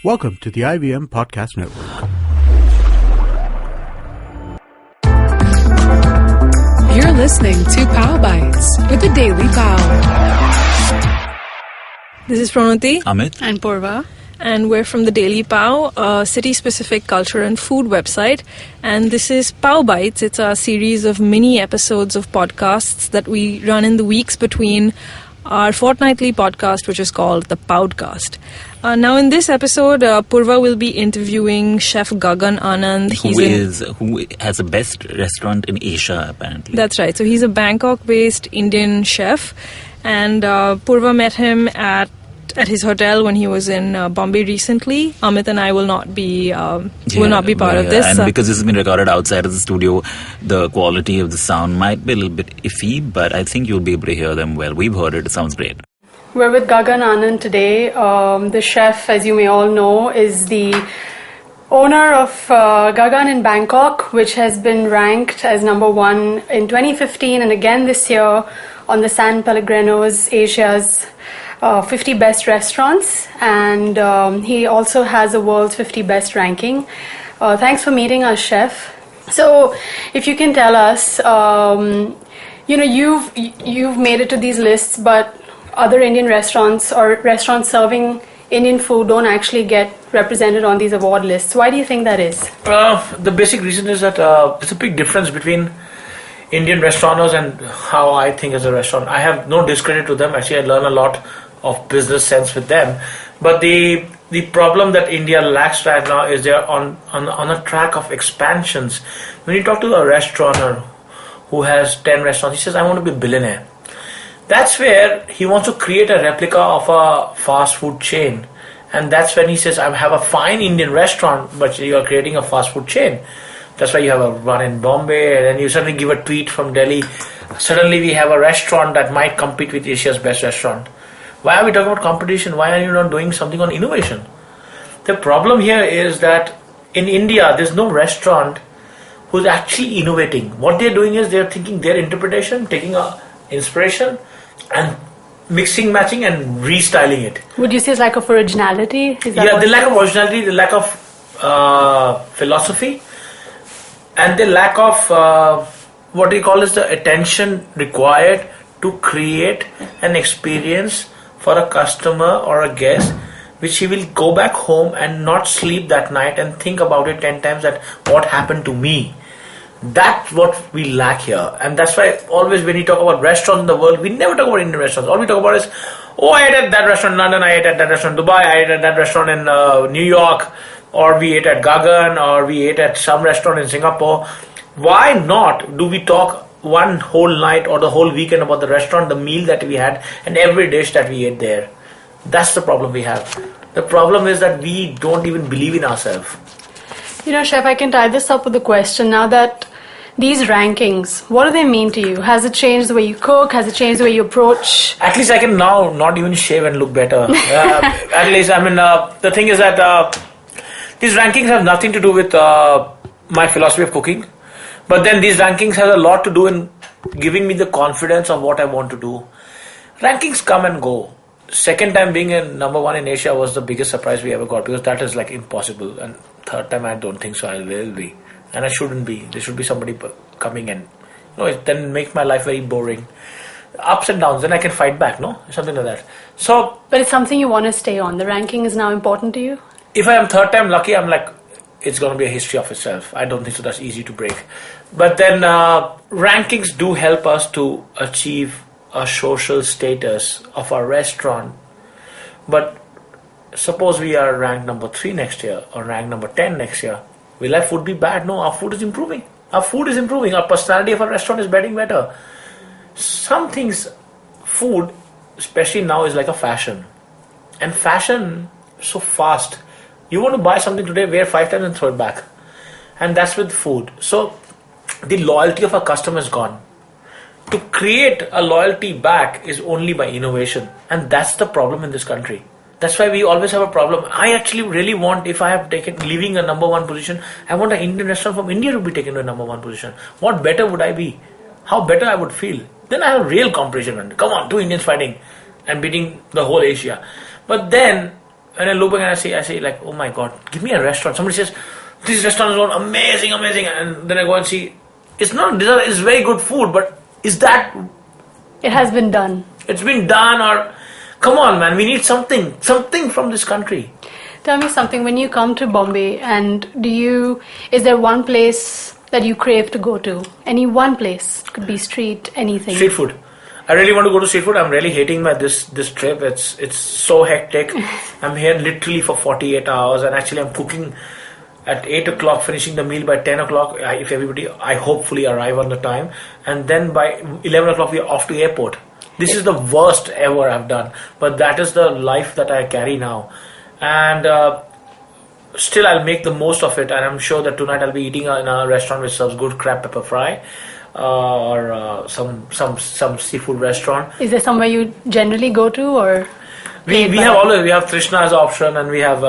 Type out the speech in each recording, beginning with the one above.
Welcome to the IVM Podcast Network. You're listening to Pao Bites with the Daily Pao. This is Pranati, Amit, and Purva, and we're from the Daily Pao, a city-specific culture and food website. And this is Pao Bites. It's a series of mini episodes of podcasts that we run in the weeks between our fortnightly podcast, which is called the Paodcast. Now, in this episode, Purva will be interviewing Chef Gaggan Anand. who has the best restaurant in Asia, apparently. That's right. So he's a Bangkok-based Indian chef, and Purva met him at his hotel when he was in Bombay recently. Amit and I will not be part of this. And because this has been recorded outside of the studio, the quality of the sound might be a little bit iffy, but I think you'll be able to hear them well. We've heard it. It sounds great. We're with Gaggan Anand today. The chef, as you may all know, is the owner of Gaggan in Bangkok, which has been ranked as number one in 2015 and again this year on the San Pellegrino's Asia's 50 best restaurants, and he also has a world's 50 best ranking. Thanks for meeting us, chef. So, if you can tell us, you've made it to these lists, but other Indian restaurants or restaurants serving Indian food don't actually get represented on these award lists. Why do you think that is? The basic reason is that there's a big difference between Indian restaurateurs and how I think as a restaurant. I have no discredit to them. Actually, I learn a lot of business sense with them. But the problem that India lacks right now is they're on a track of expansions. When you talk to a restaurateur who has 10 restaurants, he says, I want to be a billionaire. That's where he wants to create a replica of a fast food chain. And that's when he says, I have a fine Indian restaurant, but you are creating a fast food chain. That's why you have a one in Bombay, and then you suddenly give a tweet from Delhi. Suddenly we have a restaurant that might compete with Asia's best restaurant. Why are we talking about competition? Why are you not doing something on innovation? The problem here is that in India, there's no restaurant who's actually innovating. What they're doing is they're thinking their interpretation, taking a inspiration and mixing, matching and restyling it. Would you say it's lack of originality? The lack of originality, the lack of philosophy, and the lack of what we call is the attention required to create an experience for a customer or a guest which he will go back home and not sleep that night and think about it 10 times that what happened to me. That's what we lack here, and that's why always when we talk about restaurants in the world, we never talk about Indian restaurants. All we talk about is, I ate at that restaurant in London, I ate at that restaurant in Dubai, I ate at that restaurant in New York, or we ate at Gaggan, or we ate at some restaurant in Singapore. Why not do we talk one whole night or the whole weekend about the restaurant, the meal that we had, and every dish that we ate there? That's the problem we have. The problem is that we don't even believe in ourselves. Chef, I can tie this up with a question. Now that these rankings, what do they mean to you? Has it changed the way you cook? Has it changed the way you approach? At least I can now not even shave and look better. At least, the thing is that these rankings have nothing to do with my philosophy of cooking. But then these rankings have a lot to do in giving me the confidence of what I want to do. Rankings come and go. Second time being in number one in Asia was the biggest surprise we ever got, because that is like impossible. And third time I don't think so I will be. And I shouldn't be. There should be somebody coming and it then make my life very boring. Ups and downs, then I can fight back, something like that. So, but it's something you want to stay on. The ranking is now important to you? If I am third time lucky, I'm like, it's going to be a history of itself. I don't think so that's easy to break. But then rankings do help us to achieve a social status of our restaurant. But suppose we are ranked number 3 next year or ranked number 10 next year. Will our food be bad? No, our food is improving. Our food is improving. Our personality of our restaurant is getting better. Some things, food, especially now, is like a fashion. And fashion so fast. You want to buy something today, wear 5 times and throw it back. And that's with food. So the loyalty of our customer is gone. To create a loyalty back is only by innovation. And that's the problem in this country. That's why we always have a problem. I actually really want, if I have leaving a number one position, I want an Indian restaurant from India to be taken to a number one position. What better would I be? How better I would feel? Then I have real competition. Come on, 2 Indians fighting and beating the whole Asia. But then and I look back and I say like, oh my God, give me a restaurant. Somebody says, this restaurant is amazing, and then I go and see, it's very good food, but is that? It has been done. It's been done, or come on, man, we need something from this country. Tell me something. When you come to Bombay, and is there one place that you crave to go to? Any one place? Could be street, anything. Street food. I really want to go to street food. I'm really hating this trip. It's so hectic. I'm here literally for 48 hours, and actually I'm cooking at 8 o'clock, finishing the meal by 10 o'clock. If everybody, I hopefully arrive on the time, and then by 11 o'clock we are off to airport. This is the worst ever I've done, but that is the life that I carry now, and still I'll make the most of it. And I'm sure that tonight I'll be eating in a restaurant which serves good crab pepper fry. Or some seafood restaurant. Is there somewhere you generally go to, or we have Trishna as an option, and we have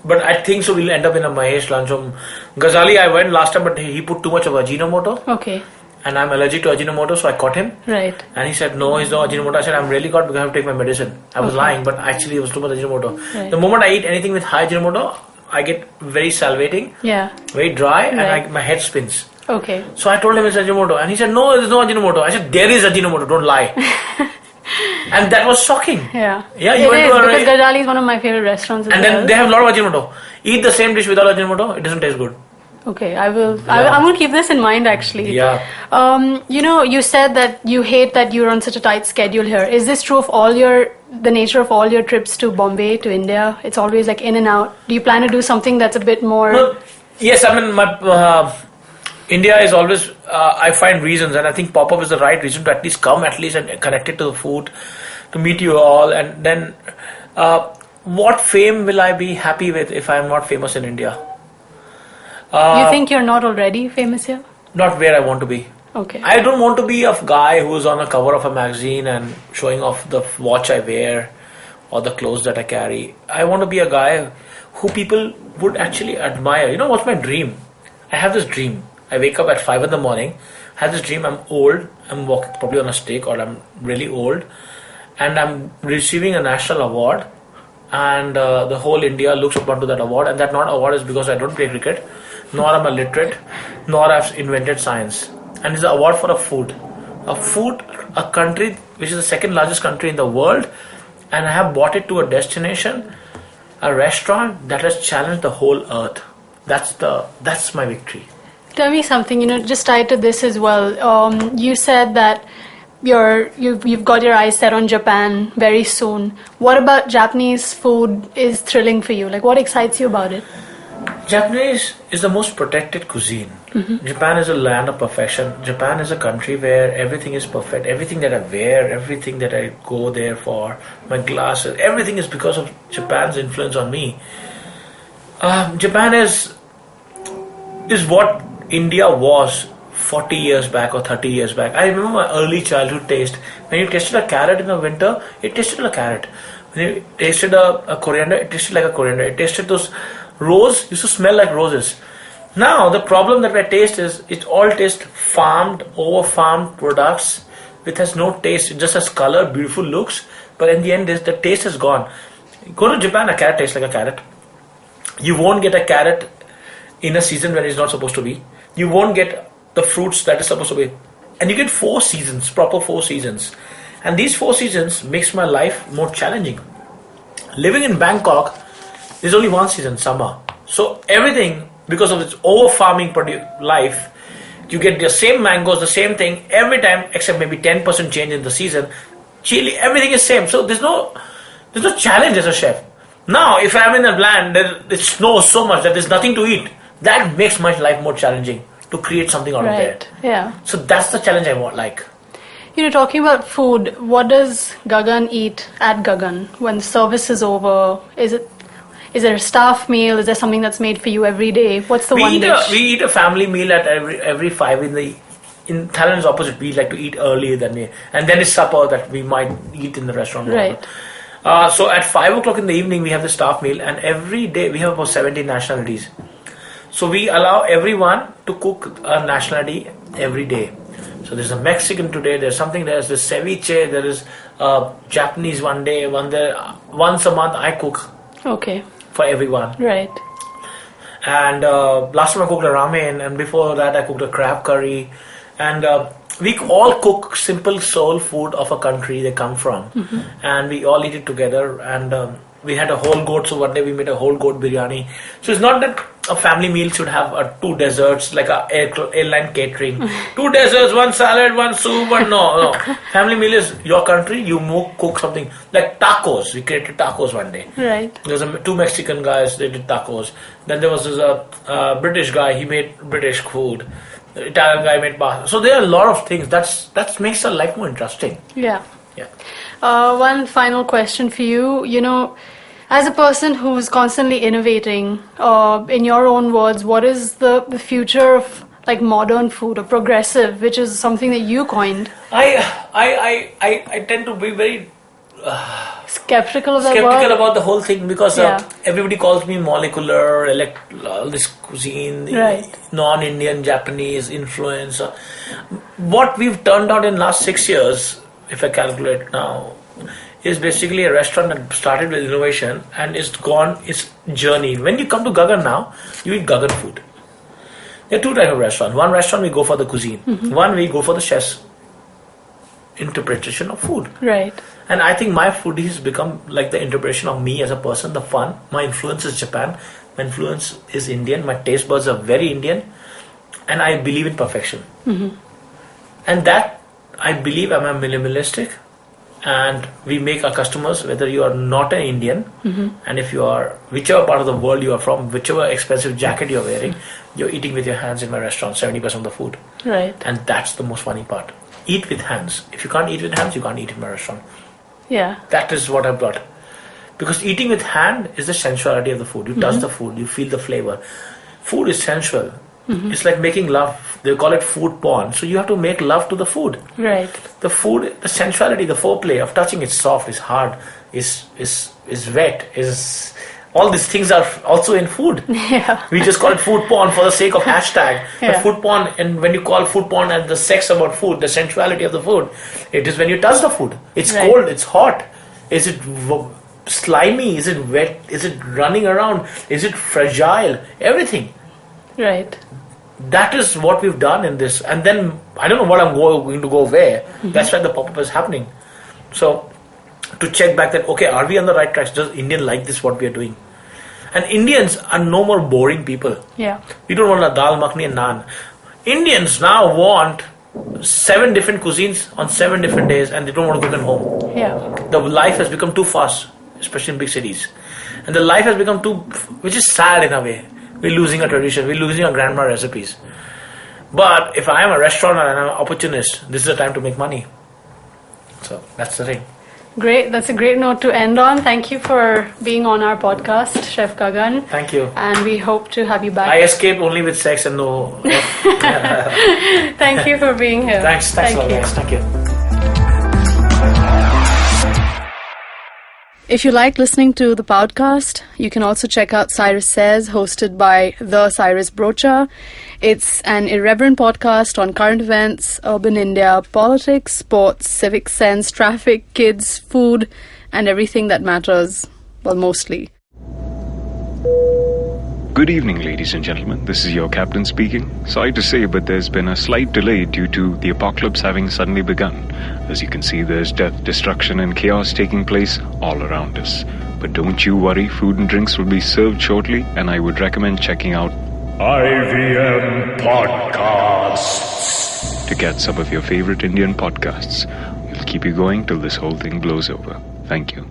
but I think so we'll end up in a Mahesh Lancham. Ghazali I went last time, but he put too much of Ajinomoto. Okay. And I'm allergic to Ajinomoto, so I caught him. Right. And he said, no, it's no Ajinomoto. I said, I'm really caught because I have to take my medicine. I was lying, but actually it was too much Ajinomoto. Right. The moment I eat anything with high Ajinomoto, I get very salivating, very dry, and my head spins. Okay. So I told him it's Ajinomoto, and he said, no, there's no Ajinomoto. I said, there is Ajinomoto, don't lie. And that was shocking. Yeah. Yeah, it is, because Ghazali is one of my favorite restaurants as and then they have a lot of Ajinomoto. Eat the same dish without Ajinomoto, it doesn't taste good. Okay, I will. Yeah. I'm going to keep this in mind, actually. Yeah. You said that you hate that you're on such a tight schedule here. Is this true of the nature of all your trips to Bombay, to India? It's always like in and out. Do you plan to do something that's a bit more? Well, yes, I mean, India is always, I find reasons, and I think pop-up is the right reason to at least come and connect it to the food, to meet you all. And then what fame will I be happy with if I am not famous in India? You think you're not already famous here? Not where I want to be. Okay. I don't want to be a guy who's on a cover of a magazine and showing off the watch I wear or the clothes that I carry. I want to be a guy who people would actually admire. You know what's my dream? I have this dream. I wake up at 5 in the morning, have this dream, I'm old, I'm walking probably on a stick, or I'm really old, and I'm receiving a national award, and the whole India looks up onto that award, and that not award is because I don't play cricket, nor am I literate, nor I've invented science. And it's an award for a country which is the second largest country in the world, and I have brought it to a destination, a restaurant that has challenged the whole earth. That's my victory. Tell me something, just tied to this as well. You said that you've got your eyes set on Japan very soon. What about Japanese food is thrilling for you? Like, what excites you about it? Japanese is the most protected cuisine. Mm-hmm. Japan is a land of perfection. Japan is a country where everything is perfect. Everything that I wear, everything that I go there for, my glasses, everything is because of Japan's influence on me. Japan is what India was 40 years back or 30 years back. I remember my early childhood taste. When you tasted a carrot in the winter, it tasted like a carrot. When you tasted a coriander, it tasted like a coriander. It tasted those rose, used to smell like roses. Now, the problem that I taste is it all tastes farmed, over-farmed products which has no taste. It just has color, beautiful looks, but in the end, the taste is gone. Go to Japan, a carrot tastes like a carrot. You won't get a carrot in a season when it's not supposed to be. You won't get the fruits that is supposed to be. And you get 4 seasons, proper 4 seasons. And these 4 seasons makes my life more challenging. Living in Bangkok, there's only 1 season, summer. So everything, because of its over-farming life, you get the same mangoes, the same thing every time, except maybe 10% change in the season. Chili, everything is same. So there's no challenge as a chef. Now, if I'm in a land that it snows so much that there's nothing to eat, that makes my life more challenging to create something out of there. Yeah. So that's the challenge I want. Talking about food, what does Gaggan eat at Gaggan when the service is over? Is there a staff meal? Is there something that's made for you every day? What's the one dish? We eat a family meal at every 5 in Thailand's opposite. We like to eat early and then it's supper that we might eat in the restaurant. Right. So at 5 o'clock in the evening we have the staff meal, and every day we have about 70 nationalities. So we allow everyone to cook a nationality every day. So there's a Mexican today, there's the ceviche, there is Japanese one day, once a month I cook. Okay. for everyone. Right. And last time I cooked a ramen, and before that I cooked a crab curry. And we all cook simple soul food of a country they come from. And we all eat it together. And we had a whole goat, so one day we made a whole goat biryani. So it's not that a family meal should have 2 desserts like a airline catering. 2 desserts, 1 salad, 1 soup, no. Family meal is your country, you cook something like tacos. We created tacos one day. Right. There was 2 Mexican guys, they did tacos. Then there was this British guy, he made British food. The Italian guy made pasta. So there are a lot of things that makes our life more interesting. Yeah. Yeah. One final question for you. You know, as a person who's constantly innovating, in your own words, what is the future of like modern food or progressive, which is something that you coined? I tend to be very skeptical of that skeptical word? about the whole thing because Yeah. everybody calls me molecular, all this cuisine, Right. non-Indian, Japanese influence. What we've turned out in last 6 years, if I calculate now, is basically a restaurant that started with innovation and it's gone its journey. When you come to Gaggan now, you eat Gaggan food. There are 2 types of restaurants. One restaurant we go for the cuisine. One we go for the chef's interpretation of food. Right. And I think my food has become like the interpretation of me as a person, the fun. My influence is Japan. My influence is Indian. My taste buds are very Indian. And I believe in perfection. And that, I believe I'm a minimalistic. And we make our customers, whether you are not an Indian, and if you are, whichever part of the world you are from, whichever expensive jacket you're wearing, you're eating with your hands in my restaurant, 70% of the food. Right. And that's the most funny part. Eat with hands. If you can't eat with hands, you can't eat in my restaurant. Yeah. That is what I've got. Because eating with hand is the sensuality of the food. You touch the food, you feel the flavor. Food is sensual. It's like making love. They call it food porn. So you have to make love to the food. Right. The food, the sensuality, the foreplay of touching it's soft, it's hard, is wet, is all these things are also in food. Yeah. We just call it food porn for the sake of hashtag. Yeah. But food porn, and when you call food porn and the sex about food, the sensuality of the food, it is when you touch the food. It's Right. cold, it's hot. Is it slimy? Is it wet? Is it running around? Is it fragile? Everything. Right. That is what we've done in this. And then, I don't know what I'm going to go where. That's why the pop-up is happening. So, to check back that, okay, are we on the right tracks? Does Indian like this, what we are doing? And Indians are no more boring people. Yeah. We don't want a dal makhni and naan. Indians now want 7 different cuisines on 7 different days and they don't want to cook at home. Yeah. The life has become too fast, especially in big cities. And the life has become too, which is sad in a way. We're losing our tradition, we're losing our grandma recipes. But if I am a restaurant and I'm an opportunist, this is the time to make money. So that's the thing. Great. That's a great note to end on. Thank you for being on our podcast, Chef Gaggan. Thank you. And we hope to have you back. I escaped only with sex and no. Thank you for being here. Thanks a lot, guys. Thank you. If you like listening to the podcast, you can also check out Cyrus Says, hosted by the Cyrus Brocha. It's an irreverent podcast on current events, urban India, politics, sports, civic sense, traffic, kids, food, and everything that matters. Well, mostly. Good evening, ladies and gentlemen. This is your captain speaking. Sorry to say, but there's been a slight delay due to the apocalypse having suddenly begun. As you can see, there's death, destruction, and chaos taking place all around us. But don't you worry, food and drinks will be served shortly, and I would recommend checking out IVM Podcasts to get some of your favorite Indian podcasts. We'll keep you going till this whole thing blows over. Thank you.